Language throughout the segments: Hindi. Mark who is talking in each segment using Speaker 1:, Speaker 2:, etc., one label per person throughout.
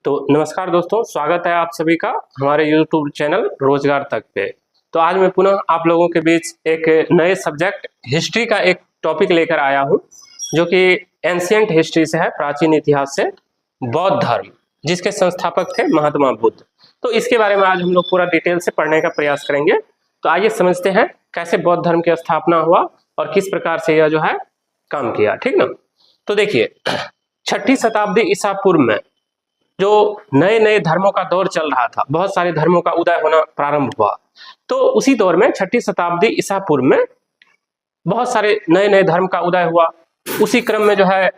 Speaker 1: तो नमस्कार दोस्तों, स्वागत है आप सभी का हमारे YouTube चैनल रोजगार तक पे। तो आज मैं पुनः आप लोगों के बीच एक नए सब्जेक्ट हिस्ट्री का एक टॉपिक लेकर आया हूं, जो कि एंशिएंट हिस्ट्री से है, प्राचीन इतिहास से, बौद्ध धर्म, जिसके संस्थापक थे महात्मा बुद्ध। तो इसके बारे में आज हम लोग पूरा डिटेल से पढ़ने का प्रयास करेंगे। तो आइए समझते हैं कैसे बौद्ध धर्म की स्थापना हुआ और किस प्रकार से यह जो है काम किया। ठीक ना। तो देखिए, 6ठी शताब्दी ईसा पूर्व में जो नए नए धर्मों का दौर चल रहा था, बहुत सारे धर्मों का उदय होना प्रारंभ हुआ। तो उसी दौर में 6ठी शताब्दी ईसा पूर्व में बहुत सारे नए नए धर्म का उदय हुआ। उसी क्रम में जो है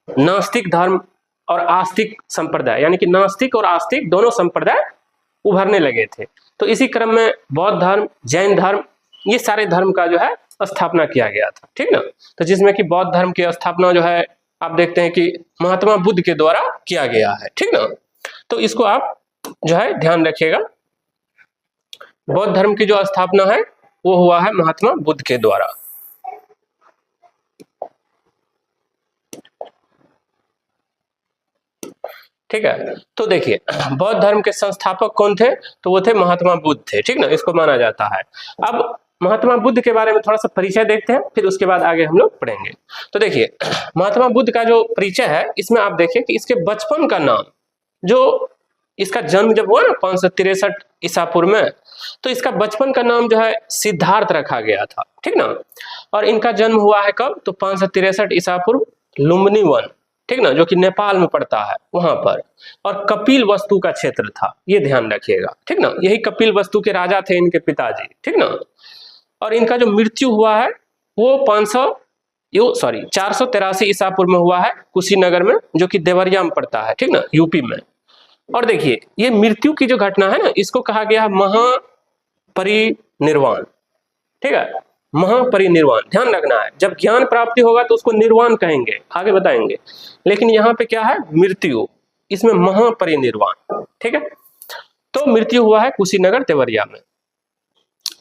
Speaker 1: नास्तिक धर्म और आस्तिक संप्रदाय, यानी कि नास्तिक और आस्तिक दोनों संप्रदाय उभरने लगे थे। तो इसी क्रम में बौद्ध धर्म, जैन धर्म, ये सारे धर्म का जो है स्थापना किया गया था। ठीक ना। तो जिसमें कि बौद्ध धर्म की स्थापना जो है आप देखते हैं कि महात्मा बुद्ध के द्वारा किया गया है। ठीक ना। तो इसको आप जो है ध्यान रखिएगा। बौद्ध धर्म की जो स्थापना है वो हुआ है महात्मा बुद्ध के द्वारा। ठीक है। तो देखिए, बौद्ध धर्म के संस्थापक कौन थे? तो वो थे महात्मा बुद्ध थे। ठीक ना, इसको माना जाता है। अब महात्मा बुद्ध के बारे में थोड़ा सा परिचय देखते हैं, फिर उसके बाद आगे हम लोग पढ़ेंगे। तो देखिए, महात्मा बुद्ध का जो परिचय है, इसमें आप देखिए कि इसके बचपन का नाम, जो इसका जन्म जब हुआ ना 563 ईसा पूर्व में, तो इसका बचपन का नाम जो है सिद्धार्थ रखा गया था। ठीक ना। और इनका जन्म हुआ है कब? तो 563 ईसा पूर्व लुम्बिनी वन, ठीक ना, जो कि नेपाल में पड़ता है, वहां पर। और कपिल वस्तु का क्षेत्र था, ये ध्यान रखिएगा। ठीक ना। यही कपिल वस्तु के राजा थे इनके पिताजी। ठीक ना। और इनका जो मृत्यु हुआ है वो 483 ईसा पूर्व में हुआ है, कुशीनगर में, जो कि देवरिया में पड़ता है। ठीक ना, यूपी में। और देखिए, ये मृत्यु की जो घटना है ना, इसको कहा गया महापरिनिर्वाण। ठीक है, महापरिनिर्वाण ध्यान रखना है। जब ज्ञान प्राप्ति होगा तो उसको निर्वाण कहेंगे, आगे बताएंगे। लेकिन यहाँ पे क्या है? मृत्यु, इसमें महापरिनिर्वाण। ठीक है। तो मृत्यु हुआ है कुशीनगर देवरिया में।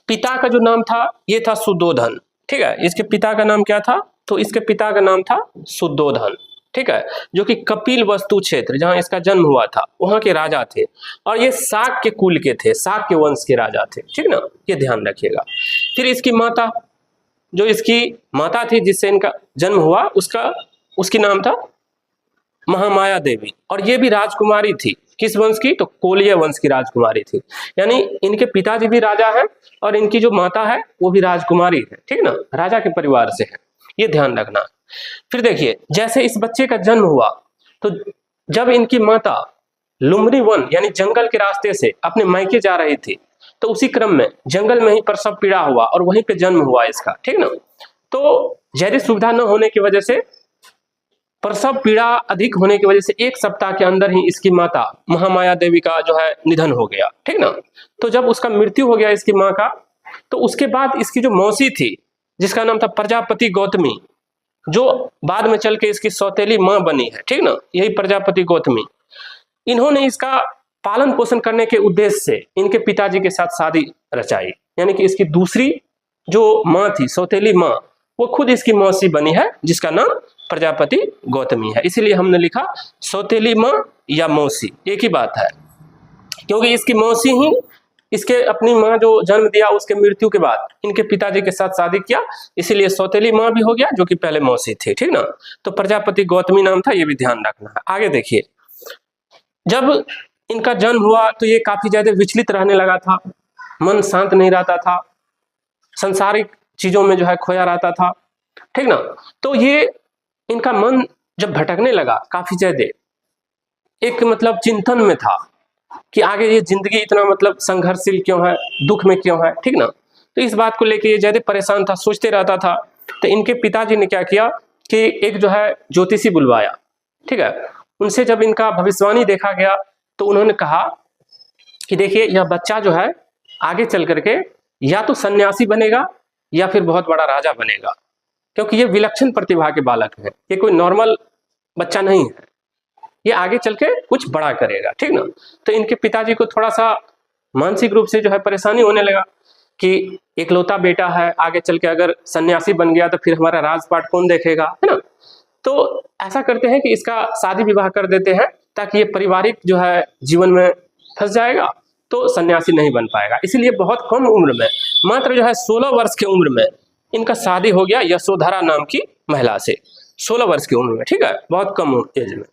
Speaker 1: पिता का जो नाम था ये था सुद्धोधन। ठीक है। इसके पिता का नाम क्या था? तो इसके पिता का नाम था सुद्धोधन। ठीक है, जो कि कपिल वस्तु क्षेत्र, जहां इसका जन्म हुआ था, वहां के राजा थे। और ये शाक के कुल के थे, शाक के वंश के राजा थे। ठीक ना, ये ध्यान रखिएगा। फिर इसकी माता, जो इसकी माता थी जिससे इनका जन्म हुआ, उसकी नाम था महामाया देवी। और ये भी राजकुमारी थी। किस वंश की? तो कोलिय वंश की राजकुमारी थी। यानी इनके पिताजी भी राजा है और इनकी जो माता है वो भी राजकुमारी है। ठीक ना, राजा के परिवार से है, ये ध्यान रखना। फिर देखिए, जैसे इस बच्चे का जन्म हुआ, तो जब इनकी माता लुम्बिनी वन यानी जंगल के रास्ते से अपने मायके जा रही थी, तो उसी क्रम में जंगल में ही प्रसव पीड़ा हुआ और वहीं पे जन्म हुआ इसका। ठीक ना। तो ज्यादा सुविधा न होने की वजह से, प्रसव पीड़ा अधिक होने की वजह से 1 सप्ताह के अंदर ही इसकी माता महामाया देवी का जो है निधन हो गया। ठीक ना। तो जब उसका मृत्यु हो गया इसकी माँ का, तो उसके बाद इसकी जो मौसी थी, जिसका नाम था प्रजापति गौतमी, जो बाद में चल के इसकी सौतेली माँ बनी है। ठीक ना, यही प्रजापति गौतमी, इन्होंने इसका पालन पोषण करने के उद्देश्य से इनके पिताजी के साथ शादी रचाई। यानी कि इसकी दूसरी जो माँ थी, सौतेली माँ, वो खुद इसकी मौसी बनी है, जिसका नाम प्रजापति गौतमी है। इसीलिए हमने लिखा सौतेली माँ या मौसी, एक ही बात है। क्योंकि इसकी मौसी ही इसके अपनी माँ जो जन्म दिया, उसके मृत्यु के बाद इनके पिताजी के साथ शादी किया, इसीलिए सौतेली माँ भी हो गया, जो कि पहले मौसी थी। ठीक ना। तो प्रजापति गौतमी नाम था, ये भी ध्यान रखना है। आगे देखिए, जब इनका जन्म हुआ तो ये काफी ज्यादा विचलित रहने लगा था, मन शांत नहीं रहता था, संसारिक चीजों में जो है खोया रहता था। ठीक ना। तो ये इनका मन जब भटकने लगा काफी ज्यादा, एक मतलब चिंतन में था कि आगे ये जिंदगी इतना मतलब संघर्षशील क्यों है, दुख में क्यों है। ठीक ना। तो इस बात को लेके ये ज्यादा परेशान था, सोचते रहता था। तो इनके पिताजी ने क्या किया कि एक जो है ज्योतिषी बुलवाया। ठीक है। उनसे जब इनका भविष्यवाणी देखा गया, तो उन्होंने कहा कि देखिए, यह बच्चा जो है आगे चल करके या तो सन्यासी बनेगा या फिर बहुत बड़ा राजा बनेगा, क्योंकि ये विलक्षण प्रतिभा के बालक है, ये कोई नॉर्मल बच्चा नहीं है, ये आगे चल के कुछ बड़ा करेगा। ठीक ना। तो इनके पिताजी को थोड़ा सा मानसिक रूप से जो है परेशानी होने लगा कि इकलौता बेटा है, आगे चल के अगर सन्यासी बन गया तो फिर हमारा राजपाट कौन देखेगा, है ना। तो ऐसा करते हैं कि इसका शादी विवाह कर देते हैं ताकि ये पारिवारिक जो है जीवन में फंस जाएगा, तो सन्यासी नहीं बन पाएगा। इसीलिए बहुत कम उम्र में, मात्र जो है 16 वर्ष की उम्र में इनका शादी हो गया यशोधरा नाम की महिला से, 16 वर्ष की उम्र में, ठीक है, बहुत कम एज में।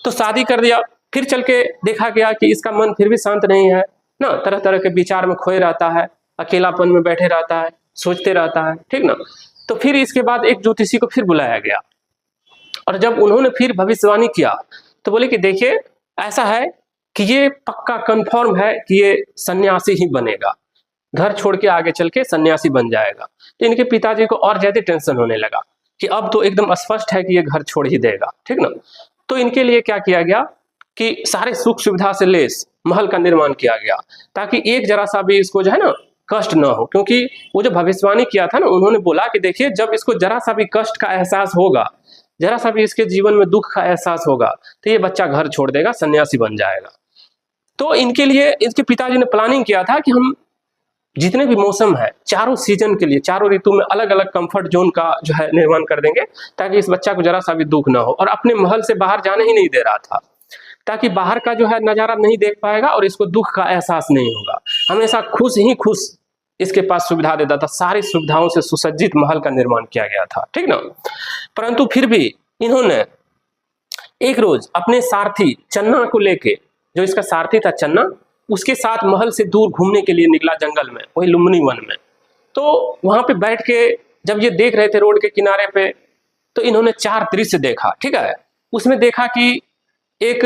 Speaker 1: तो शादी कर दिया। फिर चल के देखा गया कि इसका मन फिर भी शांत नहीं है ना, तरह तरह के विचार में खोए रहता है, अकेलापन में बैठे रहता है, सोचते रहता है, ठीक ना। तो फिर इसके बाद एक ज्योतिषी को फिर बुलाया गया, और जब उन्होंने फिर भविष्यवाणी किया तो बोले कि देखिए ऐसा है कि ये पक्का कंफर्म है कि ये सन्यासी ही बनेगा, घर छोड़ के आगे चल के सन्यासी बन जाएगा। तो इनके पिताजी को और ज्यादा टेंशन होने लगा कि अब तो एकदम स्पष्ट है कि ये घर छोड़ ही देगा, ठीक ना। तो इनके लिए क्या किया गया कि सारे सुख सुविधा से लेस महल का निर्माण किया गया, ताकि एक जरा सा भी इसको जो है ना कष्ट ना हो। क्योंकि वो जो भविष्यवाणी किया था ना, उन्होंने बोला कि देखिए जब इसको जरा सा भी कष्ट का एहसास होगा, जरा सा भी इसके जीवन में दुख का एहसास होगा, तो ये बच्चा घर छोड़ देगा, सन्यासी बन जाएगा। तो इनके लिए इसके पिताजी ने प्लानिंग किया था कि हम जितने भी मौसम है, चारों सीजन के लिए, चारों ऋतु में अलग अलग कंफर्ट जोन का जो है निर्माण कर देंगे, ताकि इस बच्चा को जरा सा भी दुख ना हो। और अपने महल से बाहर जाने ही नहीं दे रहा था, ताकि बाहर का जो है नजारा नहीं देख पाएगा और इसको दुख का एहसास नहीं होगा। हमेशा खुश ही खुश इसके पास सुविधा देता था, सारी सुविधाओं से सुसज्जित महल का निर्माण किया गया था, ठीक ना। परंतु फिर भी इन्होंने एक रोज अपने सारथी चन्ना को लेके, जो इसका सारथी था चन्ना, उसके साथ महल से दूर घूमने के लिए निकला जंगल में, वही लुम्बिनी वन में। तो वहां पे बैठ के जब ये देख रहे थे रोड के किनारे पे, तो इन्होंने 4 दृश्य देखा, ठीक है। उसमें देखा कि एक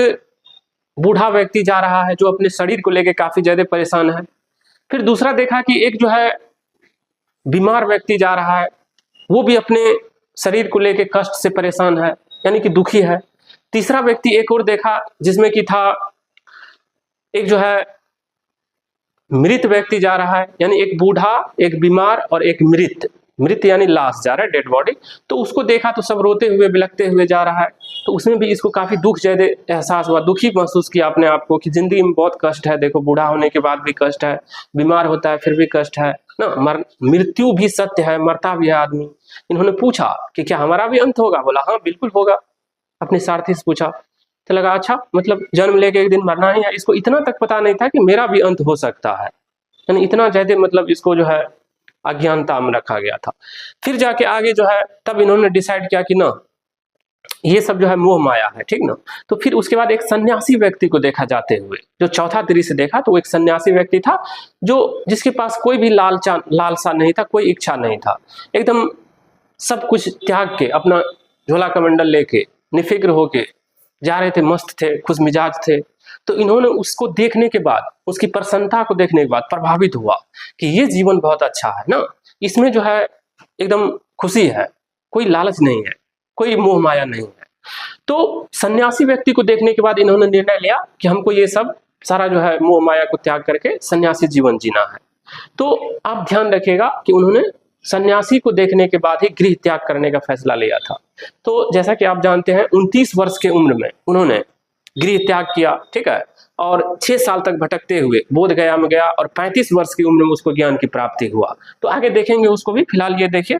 Speaker 1: बूढ़ा व्यक्ति जा रहा है जो अपने शरीर को लेके काफी ज्यादा परेशान है। फिर दूसरा देखा कि एक जो है बीमार व्यक्ति जा रहा है, वो भी अपने शरीर को लेके कष्ट से परेशान है, यानी कि दुखी है। तीसरा व्यक्ति एक और देखा जिसमें कि था एक जो है मृत व्यक्ति जा रहा है, यानी एक बूढ़ा, एक बीमार और एक मृत, मृत यानी लाश जा रहा है, डेड बॉडी। तो उसको देखा तो सब रोते हुए बिलखते हुए जा रहा है। तो उसमें भी इसको काफी दुख ज्यादा एहसास हुआ, दुखी महसूस किया अपने आप को कि जिंदगी में बहुत कष्ट है, देखो बूढ़ा होने के बाद भी कष्ट है, बीमार होता है फिर भी कष्ट है ना, मृत्यु भी सत्य है, मरता भी है आदमी। इन्होंने पूछा कि क्या हमारा भी अंत होगा? बोला हाँ बिल्कुल होगा। अपने सारथी से पूछा तो लगा अच्छा, मतलब जन्म लेके एक दिन मरना ही है। इसको इतना तक पता नहीं था कि मेरा भी अंत हो सकता है, यानी इतना ज्यादा मतलब इसको जो है अज्ञानता में रखा गया था। फिर जाके आगे जो है तब इन्होंने डिसाइड किया कि ना ये सब जो है मोह माया है, ठीक ना। तो फिर उसके बाद एक सन्यासी व्यक्ति को देखा जाते हुए, जो चौथा दृश्य देखा तो वो एक सन्यासी व्यक्ति था जो जिसके पास कोई भी लालसा नहीं था, कोई इच्छा नहीं था, एकदम सब कुछ त्याग के अपना झोला कमंडल लेके निफिक्र होके जा रहे थे, मस्त थे, खुश मिजाज थे। तो इन्होंने उसको देखने के बाद, उसकी प्रसन्नता को देखने के बाद प्रभावित हुआ कि ये जीवन बहुत अच्छा है ना, इसमें जो है एकदम खुशी है, कोई लालच नहीं है, कोई मोह माया नहीं है। तो सन्यासी व्यक्ति को देखने के बाद इन्होंने निर्णय लिया कि हमको ये सब सारा जो है मोह माया को त्याग करके सन्यासी जीवन जीना है। तो आप ध्यान रखिएगा कि उन्होंने सन्यासी को देखने के बाद ही गृह त्याग करने का फैसला लिया था। तो जैसा कि आप जानते हैं 29 वर्ष के उम्र में उन्होंने गृह त्याग किया, ठीक है, और 6 साल तक भटकते हुए बोध गया में गया, और 35 वर्ष की उम्र में उसको ज्ञान की प्राप्ति हुआ। तो आगे देखेंगे उसको भी, फिलहाल ये देखिए।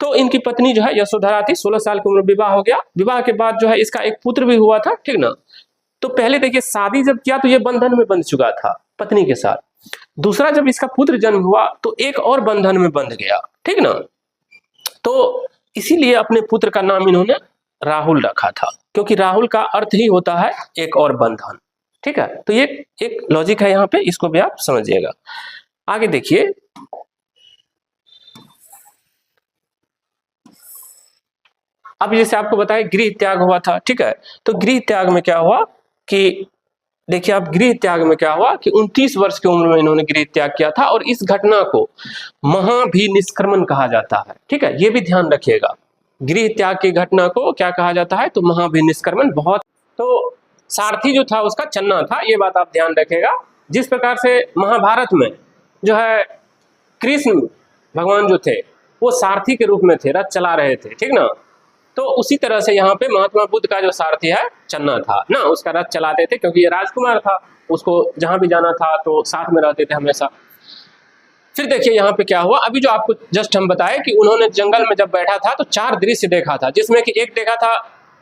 Speaker 1: तो इनकी पत्नी जो है यशोधरा थी, 16 साल की उम्र विवाह हो गया। विवाह के बाद जो है इसका एक पुत्र भी हुआ था, ठीक ना। तो पहले देखिए शादी जब किया तो ये बंधन में बंध चुका था पत्नी के साथ। दूसरा जब इसका पुत्र जन्म हुआ तो एक और बंधन में बंध गया, ठीक ना। तो इसीलिए अपने पुत्र का नाम इन्होंने राहुल रखा था, क्योंकि राहुल का अर्थ ही होता है एक और बंधन, ठीक है। तो ये एक लॉजिक है यहाँ पे, इसको भी आप समझिएगा। आगे देखिए, अब जैसे आपको बताया गृह त्याग हुआ था, ठीक है। तो गृह त्याग में क्या हुआ कि देखिए आप, गृह त्याग में क्या हुआ कि 29 वर्ष की उम्र में इन्होंने गृह त्याग किया था, और इस घटना को महाभिनिष्क्रमण कहा जाता है, ठीक है। ये भी ध्यान रखिएगा, गृह त्याग की घटना को क्या कहा जाता है, तो महाभिनिष्क्रमण। बहुत तो सारथी जो था उसका चन्ना था, ये बात आप ध्यान रखिएगा। जिस प्रकार से महाभारत में जो है कृष्ण भगवान जो थे वो सारथी के रूप में थे, रथ चला रहे थे, ठीक ना। तो उसी तरह से यहाँ पे महात्मा बुद्ध का जो सारथी है चन्ना था ना, उसका रथ चलाते थे, क्योंकि ये राजकुमार था, उसको जहां भी जाना था तो साथ में रहते थे हमेशा। फिर देखिए यहाँ पे क्या हुआ, अभी जो आपको जस्ट हम बताए कि उन्होंने जंगल में जब बैठा था तो 4 दृश्य देखा था, जिसमें कि एक देखा था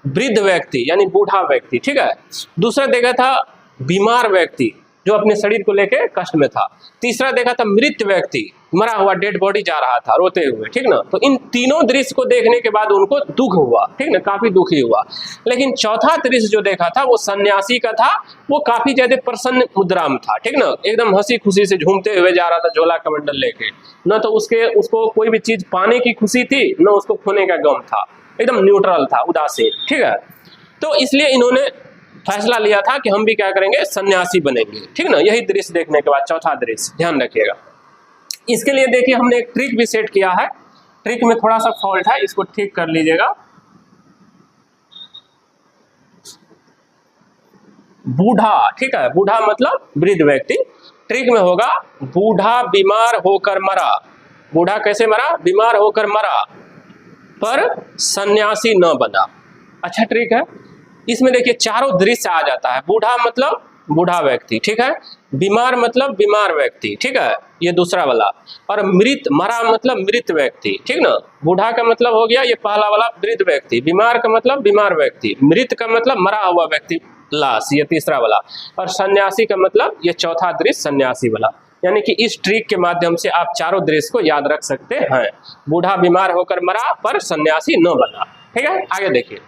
Speaker 1: वृद्ध व्यक्ति यानी बूढ़ा व्यक्ति, ठीक है। दूसरा देखा था बीमार व्यक्ति जो अपने शरीर को लेके कष्ट में था। तीसरा देखा था मृत व्यक्ति, मरा हुआ डेड बॉडी जा रहा था रोते हुए, ठीक ना। तो इन तीनों दृश्य को देखने के बाद उनको दुख हुआ, ठीक ना, काफी दुखी हुआ। लेकिन चौथा दृश्य जो देखा था वो सन्यासी का था, वो काफी ज्यादा प्रसन्न मुद्रा में था, ठीक ना, एकदम हंसी खुशी से झूमते हुए जा रहा था झोला कमंडल लेके। न तो उसको कोई भी चीज पाने की खुशी थी, न उसको खोने का गम था, एकदम न्यूट्रल था, उदासीन, ठीक है। तो इसलिए इन्होंने फैसला लिया था कि हम भी क्या करेंगे, सन्यासी बनेंगे, ठीक ना। यही दृश्य देखने के बाद चौथा दृश्य ध्यान रखिएगा। इसके लिए देखिए हमने एक ट्रिक भी सेट किया है, ट्रिक में थोड़ा सा फॉल्ट है, इसको ठीक कर लीजिएगा। बूढ़ा, ठीक है, बूढ़ा मतलब वृद्ध व्यक्ति। ट्रिक में होगा बूढ़ा बीमार होकर मरा। बूढ़ा कैसे मरा, बीमार होकर मरा, पर सन्यासी न बना। अच्छा ट्रिक है। इसमें देखिए चारों दृश्य आ जाता है। बूढ़ा मतलब बूढ़ा व्यक्ति, ठीक है, बीमार मतलब बीमार व्यक्ति, ठीक है, ये दूसरा वाला, और मृत, मरा मतलब मृत व्यक्ति, ठीक ना। बूढ़ा का मतलब हो गया ये पहला वाला वृद्ध व्यक्ति, बीमार का मतलब बीमार व्यक्ति, मृत का मतलब मरा हुआ व्यक्ति, लाश, ये तीसरा वाला, और सन्यासी का मतलब ये चौथा दृश्य सन्यासी वाला। यानी कि इस ट्रिक के माध्यम से आप चारों दृश्य को याद रख सकते हैं। बूढ़ा बीमार होकर मरा पर सन्यासी न बना, ठीक है। आगे देखिए,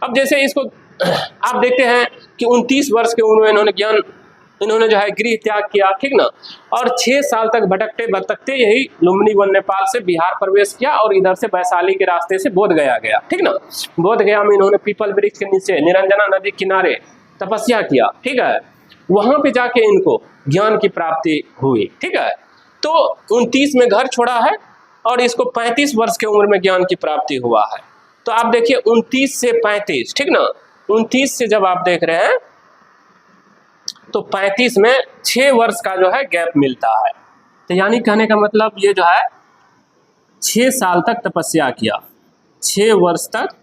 Speaker 1: अब जैसे इसको आप देखते हैं कि 29 वर्ष की उम्र में इन्होंने जो है गृह त्याग किया, ठीक ना, और 6 साल तक भटकते भटकते यही लुम्बिनी वन नेपाल से बिहार प्रवेश किया और इधर से वैशाली के रास्ते से बोध गया गया, ठीक ना। बोध गया में इन्होंने पीपल वृक्ष के नीचे निरंजना नदी किनारे तपस्या किया, ठीक है। वहां पे जाके इनको ज्ञान की प्राप्ति हुई, ठीक है। तो 29 में घर छोड़ा है और इसको 35 वर्ष की उम्र में ज्ञान की प्राप्ति हुआ है। तो आप देखिए 29 से 35, ठीक ना, 29 से जब आप देख रहे हैं तो 35 में 6 वर्ष का जो है गैप मिलता है। तो यानी कहने का मतलब ये जो है 6 साल तक तपस्या किया, 6 वर्ष तक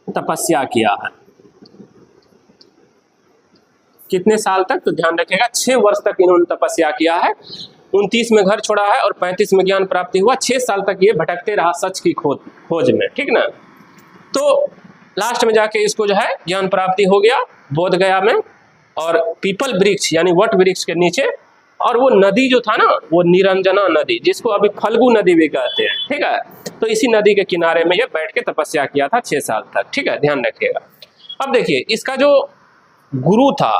Speaker 1: तपस्या किया है। कितने साल तक, तो ध्यान रखिएगा 6 वर्ष तक इन्होंने तपस्या किया है। 29 में घर छोड़ा है और 35 में ज्ञान प्राप्ति हुआ। 6 साल तक ये भटकते रहा सच की खोज में, ठीक ना। तो लास्ट में जाके इसको जो है ज्ञान प्राप्ति हो गया बोध गया में, और पीपल वृक्ष यानी वट वृक्ष के नीचे, और वो नदी जो था ना वो निरंजना नदी, जिसको अभी फल्गु नदी भी कहते हैं, ठीक है। तो इसी नदी के किनारे में ये बैठ के तपस्या किया था 6 साल तक, ठीक है, ध्यान रखिएगा। अब देखिए इसका जो गुरु था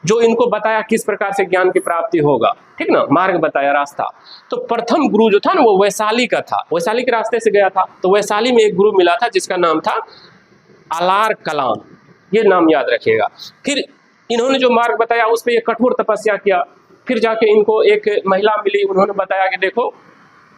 Speaker 1: जो इनको बताया किस प्रकार से ज्ञान की प्राप्ति होगा, ठीक ना, मार्ग बताया, रास्ता। तो प्रथम गुरु जो था ना वो वैशाली का था, वैशाली के रास्ते से गया था। तो वैशाली में एक गुरु मिला था जिसका नाम था आलार कलाम, ये नाम याद रखिएगा। फिर इन्होंने जो मार्ग बताया उस पर ये कठोर तपस्या किया। फिर जाके इनको एक महिला मिली, उन्होंने बताया कि देखो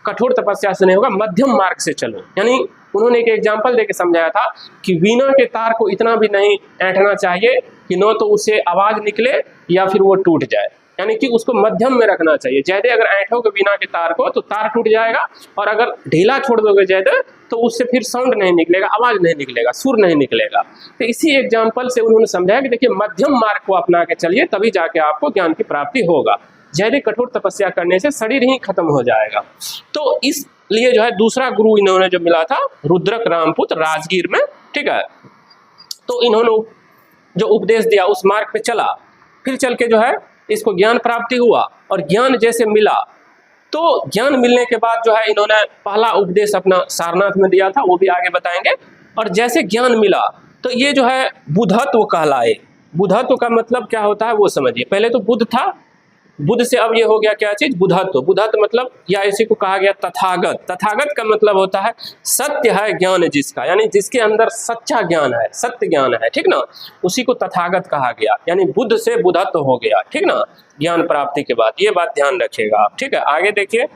Speaker 1: कठोर तपस्या से नहीं होगा, मध्यम मार्ग से चलो। यानी उन्होंने एक एग्जाम्पल देके समझाया था कि वीणा के तार को इतना भी नहीं ऐंठना चाहिए कि न तो उससे आवाज निकले या फिर वो टूट जाए, यानी कि उसको मध्यम में रखना चाहिए। ज्यादा अगर ऐंठोगे वीणा के तार को तो तार टूट जाएगा, और अगर ढीला छोड़ दोगे ज्यादा तो उससे फिर साउंड नहीं निकलेगा, आवाज नहीं निकलेगा, सुर नहीं निकलेगा। तो इसी एग्जाम्पल से उन्होंने समझाया कि देखिए मध्यम मार्ग को अपना के चलिए, तभी जाके आपको ज्ञान की प्राप्ति होगा। ज्यादा कठोर तपस्या करने से शरीर ही खत्म हो जाएगा। तो इसलिए जो है दूसरा गुरु इन्होंने जो मिला था रुद्रक रामपुत्र राजगीर में, ठीक है। तो इन्होंने जो उपदेश दिया उस मार्ग पे चला, फिर चल के जो है इसको ज्ञान प्राप्ति हुआ, और ज्ञान जैसे मिला तो ज्ञान मिलने के बाद जो है इन्होंने पहला उपदेश अपना सारनाथ में दिया था, वो भी आगे बताएंगे। और जैसे ज्ञान मिला तो ये जो है बुद्धत्व कहलाए। बुद्धत्व का मतलब क्या होता है वो समझिए। पहले तो बुद्ध था, बुद्ध से अब ये हो गया क्या चीज, बुद्धत्व। बुद्धत्व मतलब या इसी को कहा गया तथागत। तथागत का मतलब होता है सत्य है ज्ञान जिसका, यानी जिसके अंदर सच्चा ज्ञान है, सत्य ज्ञान है, ठीक ना, उसी को तथागत कहा गया। यानी बुद्ध से बुद्धत्व हो गया, ठीक ना, ज्ञान प्राप्ति के बाद। ये बात ध्यान रखिएगा आप, ठीक है। आगे देखिए,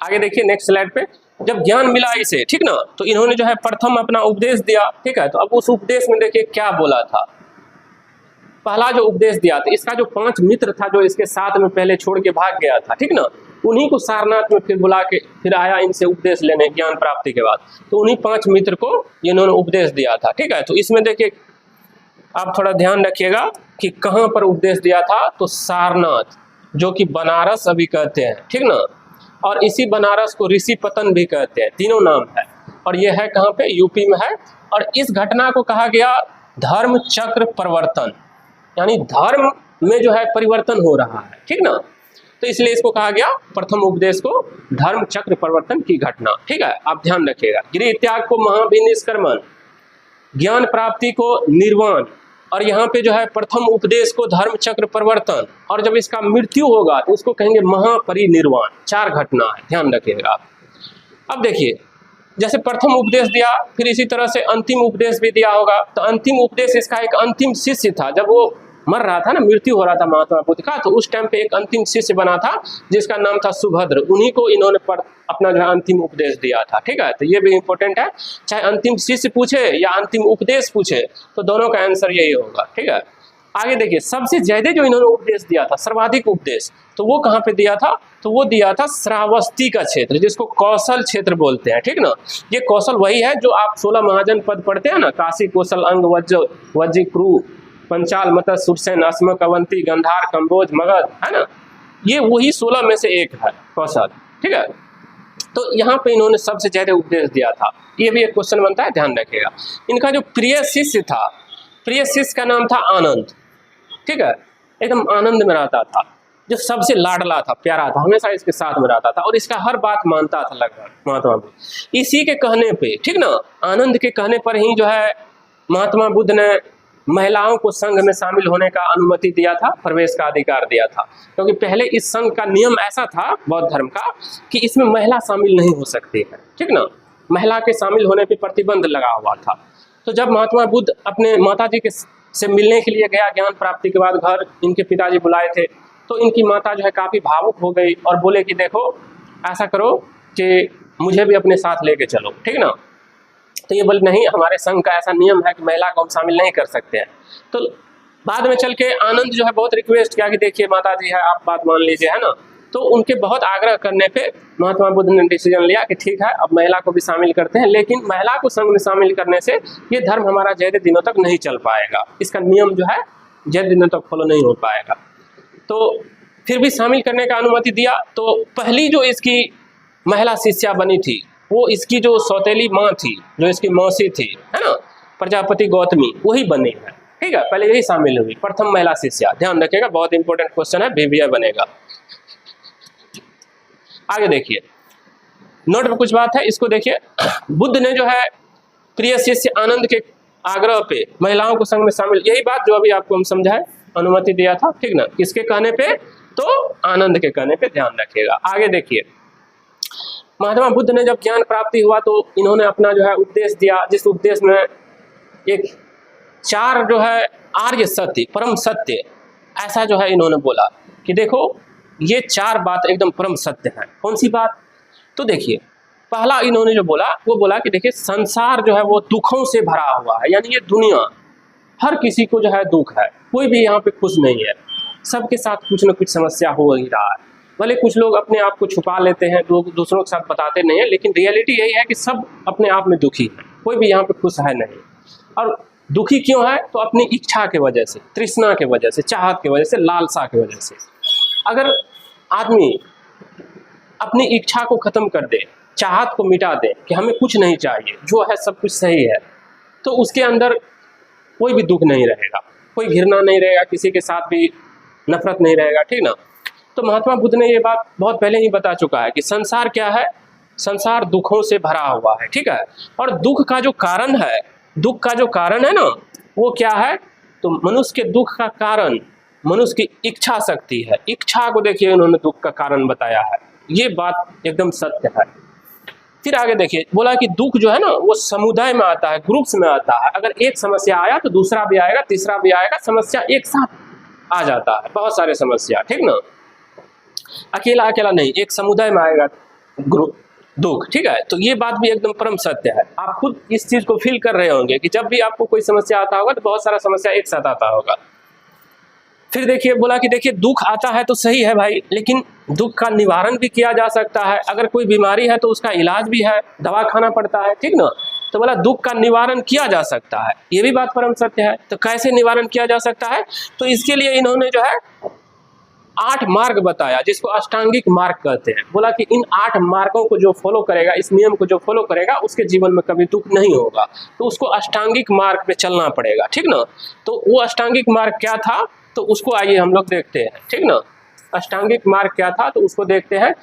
Speaker 1: आगे देखिए नेक्स्ट स्लाइड पे। जब ज्ञान मिला इसे, ठीक ना, तो इन्होंने जो है प्रथम अपना उपदेश दिया, ठीक है। तो अब उस उपदेश में देखिए क्या बोला था। पहला जो उपदेश दिया था, इसका जो 5 मित्र था जो इसके साथ में पहले छोड़ के भाग गया था, ठीक ना, उन्हीं को सारनाथ में फिर बुला के फिर आया इनसे उपदेश लेने ज्ञान प्राप्ति के बाद। तो उन्हीं 5 मित्र को इन्होंने उपदेश दिया था, ठीक है। तो इसमें देखिए आप थोड़ा ध्यान रखिएगा कि कहाँ पर उपदेश दिया था। तो सारनाथ, जो कि बनारस अभी कहते हैं, ठीक ना, और इसी बनारस को ऋषिपतन भी कहते हैं, तीनों नाम है। और ये है कहाँ पे? यूपी में है। और इस घटना को कहा गया धर्म चक्र परिवर्तन, यानी धर्म में जो है परिवर्तन हो रहा है, ठीक ना, तो इसलिए इसको कहा गया प्रथम उपदेश को धर्म चक्र परिवर्तन की घटना, ठीक है, आप ध्यान रखिएगा। गृह त्याग को महाभिनिष्क्रमण, ज्ञान प्राप्ति को निर्वाण, और यहाँ पे जो है प्रथम उपदेश को धर्म चक्र परिवर्तन, और जब इसका मृत्यु होगा तो उसको कहेंगे महापरिनिर्वाण। 4 घटना है, ध्यान रखिएगा। अब देखिए, जैसे प्रथम उपदेश दिया, फिर इसी तरह से अंतिम उपदेश भी दिया होगा। तो अंतिम उपदेश इसका एक अंतिम शिष्य था, जब वो मर रहा था ना, मृत्यु हो रहा था महात्मा बुद्ध का, तो उस टाइम पे एक अंतिम शिष्य बना था जिसका नाम था सुभद्र, उन्हीं को इन्होंने अपना जो है अंतिम उपदेश दिया था, ठीक है। तो ये भी इंपॉर्टेंट है, चाहे अंतिम शिष्य पूछे या अंतिम उपदेश पूछे तो दोनों का आंसर यही होगा, ठीक है। आगे देखिए, सबसे ज्यादा जो इन्होंने उपदेश दिया था, सर्वाधिक उपदेश, तो वो कहाँ पे दिया था? तो वो दिया था श्रावस्ती का क्षेत्र, जिसको कौशल क्षेत्र बोलते हैं, ठीक ना। ये कौशल वही है जो आप 16 महाजन पद पढ़ते हैं ना, काशी, कौशल, अंग, वज्र, क्रू, पंचाल, मत्स्य, सुरसेन, अस्मक, अवंती, गंधार, कम्बोज, मगध, है ना, ये वही 16 में से एक है कौशल, ठीक है। तो यहाँ पे इन्होंने सबसे ज्यादा उपदेश दिया था। ये भी एक क्वेश्चन बनता है, ध्यान रखिएगा। इनका जो प्रिय शिष्य था, प्रिय शिष्य का नाम था आनंद, ठीक है, एकदम आनंद में रहता था, जो सबसे लाडला था, प्यारा था, हमेशा इसके साथ में रहता था और इसका हर बात मानता था लगभग महात्मा बुद्ध। इसी के कहने पे, ठीक ना, आनंद के कहने पर ही जो है महात्मा बुद्ध ने महिलाओं को संघ में शामिल होने का अनुमति दिया था, प्रवेश का अधिकार दिया था, क्योंकि पहले इस संघ का नियम ऐसा था बौद्ध धर्म का कि इसमें महिला शामिल नहीं हो सकती है, ठीक ना, महिला के शामिल होने पे प्रतिबंध लगा हुआ था। तो जब महात्मा बुद्ध अपने माताजी के से मिलने के लिए गया, ज्ञान प्राप्ति के बाद घर, इनके पिताजी बुलाए थे, तो इनकी माता जो है काफ़ी भावुक हो गई और बोले कि देखो ऐसा करो कि मुझे भी अपने साथ लेके चलो, ठीक ना। तो ये बोले नहीं, हमारे संघ का ऐसा नियम है कि महिला को हम शामिल नहीं कर सकते हैं। तो बाद में चल के आनंद जो है बहुत रिक्वेस्ट किया कि देखिए माताजी है, आप बात मान लीजिए, है ना। तो उनके बहुत आग्रह करने पे महात्मा बुद्ध ने डिसीजन लिया कि ठीक है, अब महिला को भी शामिल करते हैं, लेकिन महिला को संघ में शामिल करने से ये धर्म हमारा ज़्यादा दिनों तक नहीं चल पाएगा, इसका नियम जो है ज़्यादा दिनों तक फॉलो नहीं हो पाएगा। तो फिर भी शामिल करने का अनुमति दिया। तो पहली जो इसकी महिला शिष्या बनी थी वो इसकी जो सौतेली माँ थी, जो इसकी मौसी थी, है ना, प्रजापति गौतमी, वही बनी है, ठीक है, पहले यही शामिल हुई, प्रथम महिला शिष्या। ध्यान रखिएगा, बहुत इंपॉर्टेंट क्वेश्चन है, बीबीए बनेगा। आगे देखिए, नोट में कुछ बात है, इसको देखिए। बुद्ध ने जो है प्रिय शिष्य आनंद के आग्रह पे महिलाओं को संघ में शामिल, यही बात जो अभी आपको हम समझाए, अनुमति दिया था, ठीक ना, किसके कहने पे? तो आनंद के कहने पे, ध्यान रखिएगा। आगे देखिए, महात्मा बुद्ध ने जब ज्ञान प्राप्ति हुआ तो इन्होंने अपना जो है उपदेश दिया, जिस उपदेश में एक 4 जो है आर्य सत्य, परम सत्य, ऐसा जो है इन्होंने बोला कि देखो ये 4 बात एकदम परम सत्य है। कौन सी बात? तो देखिए, पहला इन्होंने जो बोला वो बोला कि देखिए संसार जो है वो दुखों से भरा हुआ है, यानी ये दुनिया हर किसी को जो है दुख है, कोई भी यहाँ पे खुश नहीं है, सबके साथ कुछ न कुछ समस्या हो ही रहा है। भले कुछ लोग अपने आप को छुपा लेते हैं, लोग दूसरों के साथ बताते नहीं है, लेकिन रियलिटी यही है कि सब अपने आप में दुखी है, कोई भी यहाँ पे खुश है नहीं। और दुखी क्यों है? तो अपनी इच्छा के वजह से, तृष्णा के वजह से, चाहत की वजह से, लालसा की वजह से। अगर आदमी अपनी इच्छा को खत्म कर दे, चाहत को मिटा दे कि हमें कुछ नहीं चाहिए, जो है सब कुछ सही है, तो उसके अंदर कोई भी दुख नहीं रहेगा, कोई घृणा नहीं रहेगा, किसी के साथ भी नफरत नहीं रहेगा, ठीक ना। तो महात्मा बुद्ध ने ये बात बहुत पहले ही बता चुका है कि संसार क्या है? संसार दुखों से भरा हुआ है, ठीक है। और दुख का जो कारण है, दुख का जो कारण है ना, वो क्या है? तो मनुष्य के दुख का कारण मनुष्य की इच्छा शक्ति है। इच्छा को देखिए उन्होंने दुख का कारण बताया है, ये बात एकदम सत्य है। फिर आगे देखिए, बोला कि दुख जो है ना वो समुदाय में आता है, ग्रुप्स में आता है। अगर एक समस्या आया तो दूसरा भी आएगा, तीसरा भी आएगा, समस्या एक साथ आ जाता है, बहुत सारे समस्या, ठीक ना। अकेला अकेला नहीं, एक समुदाय में आएगा ग्रुप दुख, ठीक है। तो ये बात भी एकदम परम सत्य है। आप खुद इस चीज को फील कर रहे होंगे कि जब भी आपको कोई समस्या आता होगा तो बहुत सारा समस्या एक साथ आता होगा। फिर देखिए, बोला कि देखिए दुख आता है तो सही है भाई, लेकिन दुख का निवारण भी किया जा सकता है। अगर कोई बीमारी है तो उसका इलाज भी है, दवा खाना पड़ता है, ठीक ना। तो बोला दुख का निवारण किया जा सकता है, ये भी बात परम सत्य है। तो कैसे निवारण किया जा सकता है? तो इसके लिए इन्होंने जो है 8 मार्ग बताया जिसको अष्टांगिक मार्ग कहते हैं। बोला कि इन 8 मार्गों को जो फॉलो करेगा, इस नियम को जो फॉलो करेगा, उसके जीवन में कभी दुख नहीं होगा। तो उसको अष्टांगिक मार्ग पे चलना पड़ेगा, ठीक ना। तो वो अष्टांगिक मार्ग क्या था, तो उसको आइए हम लोग देखते हैं, ठीक ना। अष्टांगिक मार्ग क्या था, तो उसको देखते हैं।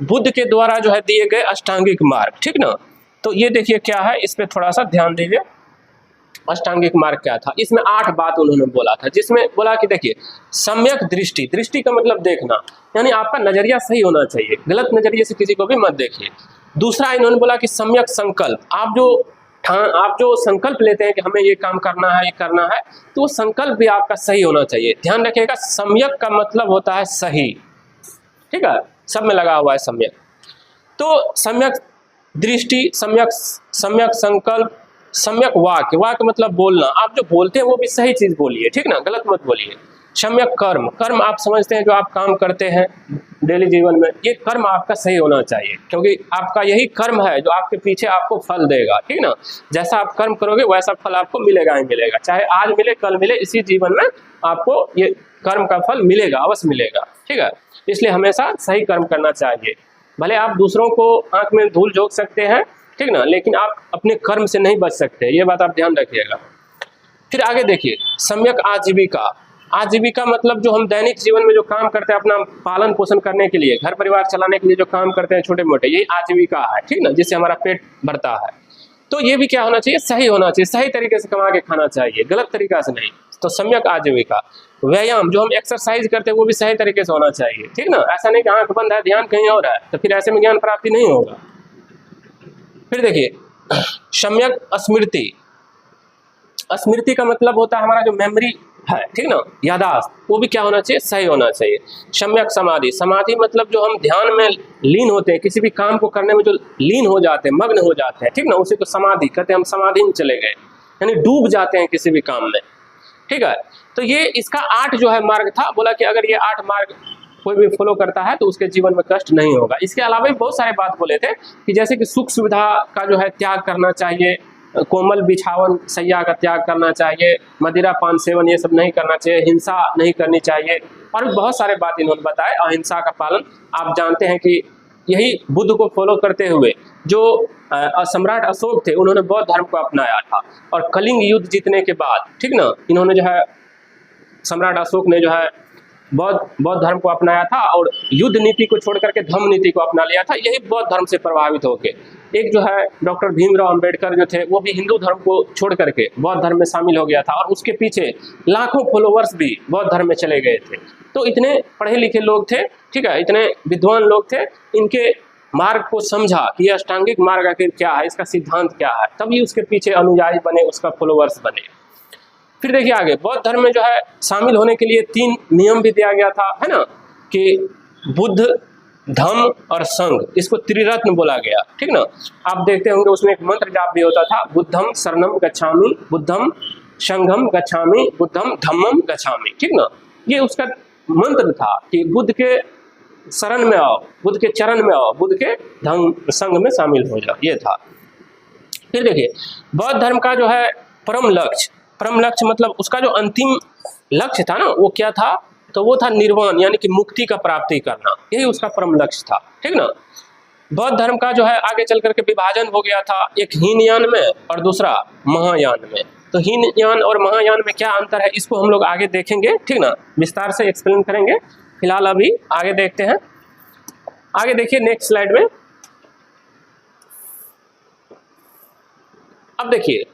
Speaker 1: बुद्ध के द्वारा जो है दिए गए अष्टांगिक मार्ग, ठीक ना। तो ये देखिए क्या है, इस पे थोड़ा सा ध्यान दीजिए। अष्टांगिक मार्ग क्या था, इसमें 8 बात उन्होंने बोला था, जिसमें बोला कि देखिए सम्यक दृष्टि, दृष्टि का मतलब देखना, यानी आपका नजरिया सही होना चाहिए, गलत नजरिए से किसी को भी मत देखिए। दूसरा इन्होंने बोला कि सम्यक संकल्प, आप जो संकल्प लेते हैं कि हमें ये काम करना है, ये करना है, तो वो संकल्प भी आपका सही होना चाहिए। ध्यान रखिएगा, सम्यक का मतलब होता है सही, ठीक है, सब में लगा हुआ है सम्यक। तो सम्यक दृष्टि, सम्यक संकल्प, सम्यक वाक्य, वाक्य मतलब बोलना, आप जो बोलते हैं वो भी सही चीज बोलिए, ठीक ना, गलत मत बोलिए। सम्यक कर्म, कर्म आप समझते हैं जो आप काम करते हैं डेली जीवन में, ये कर्म आपका सही होना चाहिए, क्योंकि आपका यही कर्म है जो आपके पीछे आपको फल देगा, ठीक ना। जैसा आप कर्म करोगे वैसा फल आपको मिलेगा ही मिलेगा, चाहे आज मिले कल मिले, इसी जीवन में आपको ये कर्म का फल मिलेगा, अवश्य मिलेगा, ठीक है। इसलिए हमेशा सही कर्म करना चाहिए। भले आप दूसरों को आंख में धूल झोंक सकते हैं, ठीक ना, लेकिन आप अपने कर्म से नहीं बच सकते, ये बात आप ध्यान रखिएगा। फिर आगे देखिए, सम्यक आजीविका। आजीविका मतलब जो हम दैनिक जीवन में जो काम करते हैं अपना पालन पोषण करने के लिए, घर परिवार चलाने के लिए जो काम करते हैं छोटे मोटे, यही आजीविका है, ठीक ना, जिससे हमारा पेट भरता है। तो ये भी क्या होना चाहिए, सही होना चाहिए, सही तरीके से कमा के खाना चाहिए, गलत तरीका से नहीं। तो सम्यक आजीविका। व्यायाम, जो हम एक्सरसाइज करते हैं वो भी सही तरीके से होना चाहिए, ठीक ना, ऐसा नहीं कि आंख बंद है ध्यान कहीं और है, तो फिर ऐसे में ज्ञान प्राप्ति नहीं होगा। फिर देखिए सम्यक स्मृति। स्मृति का मतलब होता है हमारा जो मेमोरी है, ठीक ना, याददाश्त, वो भी क्या होना चाहिए, सही होना चाहिए। सम्यक समाधि। समाधि मतलब जो हम ध्यान में लीन होते हैं, किसी भी काम को करने में जो लीन हो जाते हैं, मग्न हो जाते हैं, ठीक ना, उसी को समाधि कहते हैं। हम समाधि में चले गए, यानी डूब जाते हैं किसी भी काम में, ठीक है। तो ये इसका 8 जो है मार्ग था। बोला कि अगर ये 8 मार्ग कोई भी फॉलो करता है तो उसके जीवन में कष्ट नहीं होगा। इसके अलावा भी बहुत सारे बात बोले थे कि जैसे कि सुख सुविधा का जो है त्याग करना चाहिए, कोमल बिछावन सैया का त्याग करना चाहिए, मदिरा पान सेवन ये सब नहीं करना चाहिए, हिंसा नहीं करनी चाहिए, और भी बहुत सारे बात इन्होंने बताए। अहिंसा का पालन, आप जानते हैं कि यही बुद्ध को फॉलो करते हुए जो सम्राट अशोक थे, उन्होंने बौद्ध धर्म को अपनाया था। और कलिंग युद्ध जीतने के बाद, ठीक ना, इन्होंने जो है सम्राट अशोक ने जो है बौद्ध धर्म को अपनाया था और युद्ध नीति को छोड़ करके धम्म नीति को अपना लिया था। यही बौद्ध धर्म से प्रभावित होकर एक जो है डॉक्टर भीमराव अंबेडकर जो थे, वो भी हिंदू धर्म को छोड़ करके बौद्ध धर्म में शामिल हो गया था, और उसके पीछे लाखों फॉलोवर्स भी बौद्ध धर्म में चले गए थे। तो इतने पढ़े लिखे लोग थे, ठीक है, इतने विद्वान लोग थे, इनके मार्ग को समझा कि यह अष्टांगिक मार्ग आखिर क्या है, इसका सिद्धांत क्या है, तभी उसके पीछे अनुयायी बने, उसका फॉलोवर्स बने। फिर देखिए आगे, बौद्ध धर्म में जो है शामिल होने के लिए 3 नियम भी दिया गया था, है ना, कि बुद्ध, धम्म और संघ, इसको त्रिरत्न बोला गया, ठीक ना। आप देखते होंगे उसमें एक मंत्र जाप भी होता था, बुद्धम शरणम गच्छामि, बुद्धम संघम गच्छामि, बुद्धम धम्मम गच्छामि, ठीक ना। ये उसका मंत्र था कि बुद्ध के शरण में आओ, बुद्ध के चरण में आओ, बुद्ध के धम्म संघ में शामिल हो जाओ, ये था। फिर देखिए बौद्ध धर्म का जो है परम लक्ष्य मतलब उसका जो अंतिम लक्ष्य था ना, वो क्या था, तो वो था निर्वाण, यानी कि मुक्ति का प्राप्ति करना, यही उसका परम लक्ष्य था, ठीक ना। बौद्ध धर्म का जो है आगे चल करके विभाजन हो गया था, एक हीनयान में और दूसरा महायान में। तो हीनयान और महायान में क्या अंतर है, इसको हम लोग आगे देखेंगे, ठीक ना, विस्तार से एक्सप्लेन करेंगे। फिलहाल अभी आगे देखते हैं। आगे देखिए नेक्स्ट स्लाइड में। अब देखिए,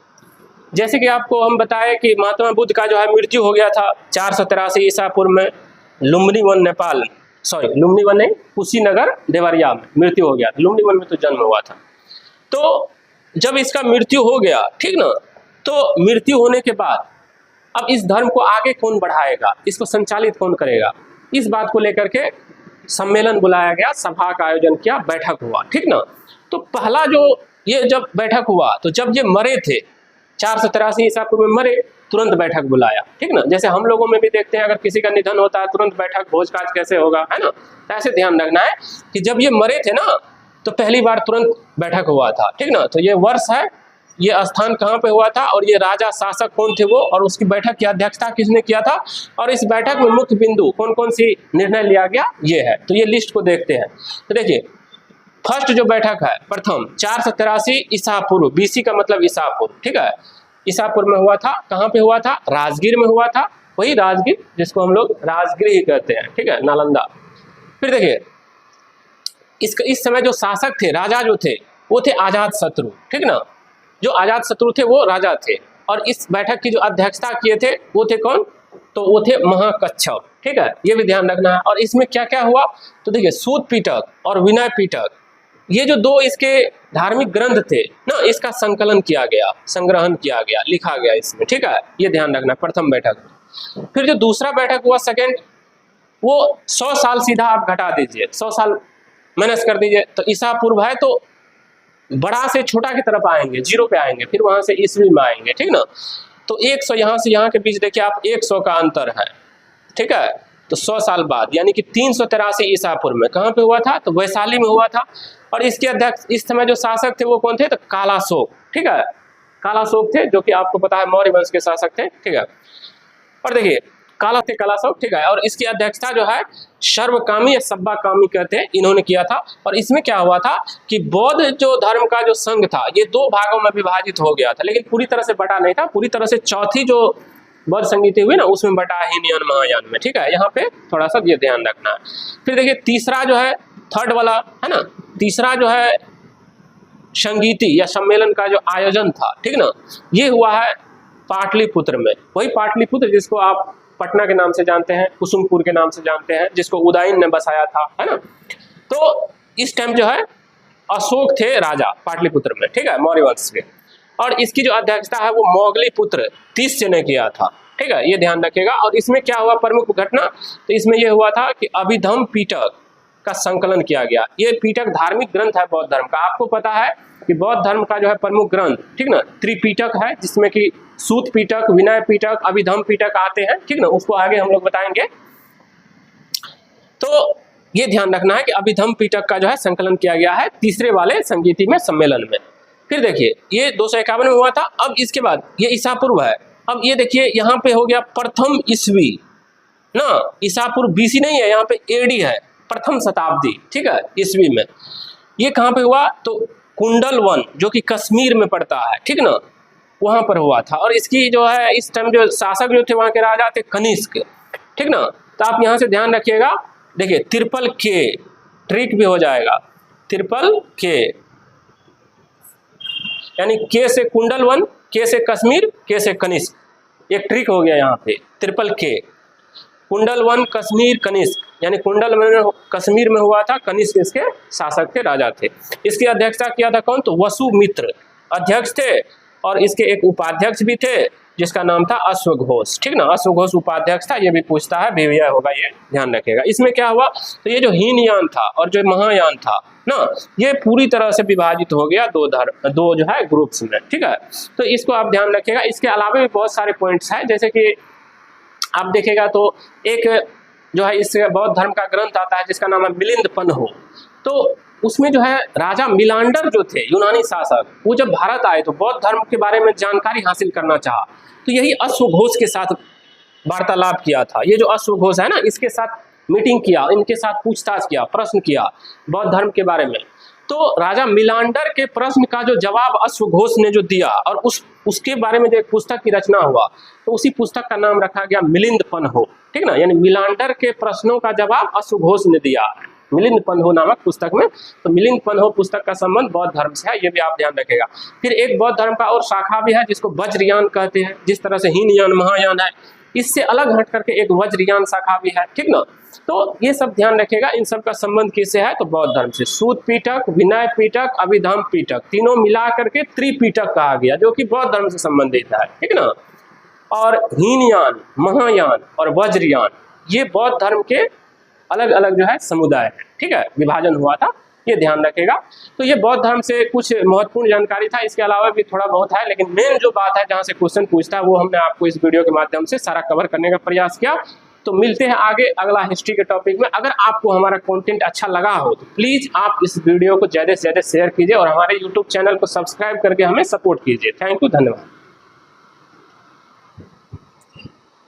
Speaker 1: जैसे कि आपको हम बताए कि महात्मा बुद्ध का जो है मृत्यु हो गया था 483 ईसा पूर्व में, लुम्बिनी वन नेपाल, लुम्बिनी वन नहीं, कुशीनगर देवरिया में मृत्यु हो गया था। लुम्बिनी वन में तो जन्म हुआ था। तो जब इसका मृत्यु हो गया, ठीक ना, तो मृत्यु होने के बाद अब इस धर्म को आगे कौन बढ़ाएगा, इसको संचालित कौन करेगा, इस बात को लेकर के सम्मेलन बुलाया गया, सभा का आयोजन किया, बैठक हुआ, ठीक ना। तो पहला जो ये जब बैठक हुआ, तो जब ये मरे थे 483 ईसा पूर्व में मरे, तुरंत बैठक बुलाया, ठीक ना। जैसे हम लोगों में भी देखते हैं अगर किसी का निधन होता है तुरंत बैठक, भोज काज कैसे होगा, है ना। तो ऐसे ध्यान रखना है कि जब ये मरे थे ना, तो पहली बार तुरंत बैठक हुआ था, ठीक ना। तो ये वर्ष है ये स्थान कहाँ पे हुआ था और ये राजा शासक कौन थे वो, और उसकी बैठक की अध्यक्षता किसने किया था, और इस बैठक में मुख्य बिंदु कौन कौन सी निर्णय लिया गया, ये है। तो ये लिस्ट को देखते हैं। तो देखिए फर्स्ट जो बैठक है प्रथम 483 ईसा पूर्व, बीसी का मतलब ईसा पूर्व, ठीक है, ईसा पूर्व में हुआ था। कहाँ पे हुआ था, राजगीर में हुआ था, वही राजगीर जिसको हम लोग राजगीर ही कहते हैं, ठीक है, नालंदा। फिर देखिए इस समय जो शासक थे, राजा जो थे वो थे आजाद शत्रु, ठीक ना, जो आजाद शत्रु थे वो राजा थे। और इस बैठक की जो अध्यक्षता किए थे वो थे कौन, तो वो थे महाकच्छप, ठीक है, ये भी ध्यान रखना है। और इसमें क्या क्या हुआ, तो देखिए सूत पीटक और विनय पीटक, ये जो दो इसके धार्मिक ग्रंथ थे ना, इसका संकलन किया गया, संग्रहण किया गया, लिखा गया इसमें, ठीक है, ये ध्यान रखना प्रथम बैठक। फिर जो दूसरा बैठक हुआ सेकेंड, वो 100 साल सीधा आप घटा दीजिए, 100 साल माइनस कर दीजिए, तो ईसा पूर्व है तो बड़ा से छोटा की तरफ आएंगे, जीरो पे आएंगे, फिर वहां से ईस्वी में आएंगे, ठीक ना। तो 100 यहाँ से यहाँ के बीच देखिए आप 100 का अंतर है, ठीक है। तो 100 साल बाद यानी कि 383 ईसा पूर्व में कहाँ पे हुआ था, तो वैशाली में हुआ था। और इसके अध्यक्ष इस समय जो शासक थे वो कौन थे, तो कालाशोक, ठीक है, कालाशोक थे, जो कि आपको पता है मौर्य वंश के शासक थे, ठीक है। और देखिए कालाशोक, ठीक है। और इसकी अध्यक्षता जो है सर्वकामी या सब्बाकामी कहते हैं, इन्होंने किया था। और इसमें क्या हुआ था कि बौद्ध जो धर्म का जो संघ था ये 2 भागों में विभाजित हो गया था, लेकिन पूरी तरह से बटा नहीं था, पूरी तरह से चौथी जो बौद्ध संगीति हुई ना उसमें बटा हीनयान महायान में, ठीक है, यहाँ पे थोड़ा सा ये ध्यान रखना है। फिर देखिए तीसरा जो है थर्ड वाला है ना, तीसरा जो है संगीति या सम्मेलन का जो आयोजन था, ठीक ना, ये हुआ है पाटलिपुत्र में, वही पाटलिपुत्र जिसको आप पटना के नाम से जानते हैं, कुसुमपुर के नाम से जानते हैं, जिसको उदयन ने बसाया था, है ना। तो इस टाइम जो है अशोक थे राजा पाटलिपुत्र में, ठीक है, मौर्य वंश के। और इसकी जो अध्यक्षता है वो मोगली पुत्र तीस्य ने किया था, ठीक है, ये ध्यान रखिएगा। और इसमें क्या हुआ प्रमुख घटना, तो इसमें ये हुआ था कि अभिधम पीटक का संकलन किया गया। ये पीटक धार्मिक ग्रंथ है बौद्ध धर्म का, आपको पता है कि बौद्ध धर्म का जो है प्रमुख ग्रंथ, ठीक ना, त्रिपीटक है, जिसमें कि सूत पीटक, विनय पीटक, अभिधम पीटक आते हैं, ठीक ना, उसको आगे हम लोग बताएंगे। तो ये ध्यान रखना है कि अभिधम पीटक का जो है संकलन किया गया है तीसरे वाले संगीति में सम्मेलन में। फिर देखिए ये 251 में हुआ था। अब इसके बाद ये ईसा पूर्व है। अब ये देखिए यहाँ पे हो गया प्रथम ईस्वी ना, ईसा पूर्व बीसी नहीं है, यहाँ पे एडी है, प्रथम शताब्दी, ठीक है, ईस्वी में। ये कहाँ पे हुआ, तो कुंडलवन जो कि कश्मीर में पड़ता है, ठीक ना, वहां पर हुआ था। और इसकी जो है इस टाइम जो शासक जो थे वहां के राजा थे कनिष्क, ठीक ना। तो आप यहाँ से ध्यान रखिएगा, देखिए ट्रिपल के ट्रिक भी हो जाएगा, ट्रिपल के यानी के से कुंडलवन, के से कश्मीर, के से कनिष्क, एक ट्रिक हो गया यहाँ पे, ट्रिपल के, कुंडलवन कश्मीर कनिष्क, यानी कुंडल में कश्मीर में हुआ था, कनिष्क इसके शासक थे, राजा थे। इसकी अध्यक्षता किया था कौन, तो वसुमित्र अध्यक्ष थे। और इसके एक उपाध्यक्ष भी थे जिसका नाम था अश्वघोष, ठीक ना, अश्वघोष उपाध्यक्ष था। ये भी पूछता है, बेविया होगा, ये ध्यान रखेगा। इसमें क्या हुआ, तो ये जो हीनयान था और जो महायान था ना, ये पूरी तरह से विभाजित हो गया दो जो है ग्रुप्स में, ठीक है। तो इसको आप ध्यान रखिएगा। इसके अलावा भी बहुत सारे पॉइंट्स हैं, जैसे कि आप देखेगा तो एक जो है इस बौद्ध धर्म का ग्रंथ आता है जिसका नाम है मिलिंद पन्हो। तो उसमें जो है राजा मिलांडर जो थे यूनानी शासक, वो जब भारत आए तो बौद्ध धर्म के बारे में जानकारी हासिल करना चाहा, तो यही अश्वघोष के साथ वार्तालाप किया था। ये जो अश्वघोष है ना, इसके साथ मीटिंग किया, इनके साथ पूछताछ किया, प्रश्न किया बौद्ध धर्म के बारे में। तो राजा मिलांडर के प्रश्न का जो जवाब अश्वघोष ने जो दिया, और उसके बारे में जो एक पुस्तक की रचना हुआ, तो उसी पुस्तक का नाम रखा गया मिलिंद पन्हो, ठीक ना, यानी मिलांडर के प्रश्नों का जवाब अश्वघोष ने दिया मिलिंद पन्हो नामक पुस्तक में। तो मिलिंद पन्हो पुस्तक का संबंध बौद्ध धर्म से है, ये भी आप ध्यान रखेगा। फिर एक बौद्ध धर्म का और शाखा भी है जिसको वज्रयान कहते हैं, जिस तरह से हीनयान महायान है, इससे अलग हट करके एक वज्रयान शाखा भी है, ठीक ना। तो ये सब ध्यान रखेगा, इन सब का संबंध किससे है, तो बौद्ध धर्म से। सूत पीटक, विनय पीटक, अभिधम पीटक, तीनों मिला करके त्रिपीटक कहा गया, जो कि बौद्ध धर्म से संबंधित है, ठीक ना। और हीनयान, महायान और वज्रयान, ये बौद्ध धर्म के अलग अलग जो है समुदाय है, ठीक है, विभाजन हुआ था, ये ध्यान रखेगा। तो ये बौद्ध धर्म से कुछ महत्वपूर्ण जानकारी था, इसके अलावा भी थोड़ा बहुत है, लेकिन मेन जो बात है जहाँ से क्वेश्चन पूछता है वो हमने आपको इस वीडियो के माध्यम से सारा कवर करने का प्रयास किया। तो मिलते हैं आगे अगला हिस्ट्री के टॉपिक में। अगर आपको हमारा कंटेंट अच्छा लगा हो तो प्लीज़ आप इस वीडियो को ज़्यादा से ज़्यादा शेयर कीजिए और हमारे यूट्यूब चैनल को सब्सक्राइब करके हमें सपोर्ट कीजिए। थैंक यू, धन्यवाद।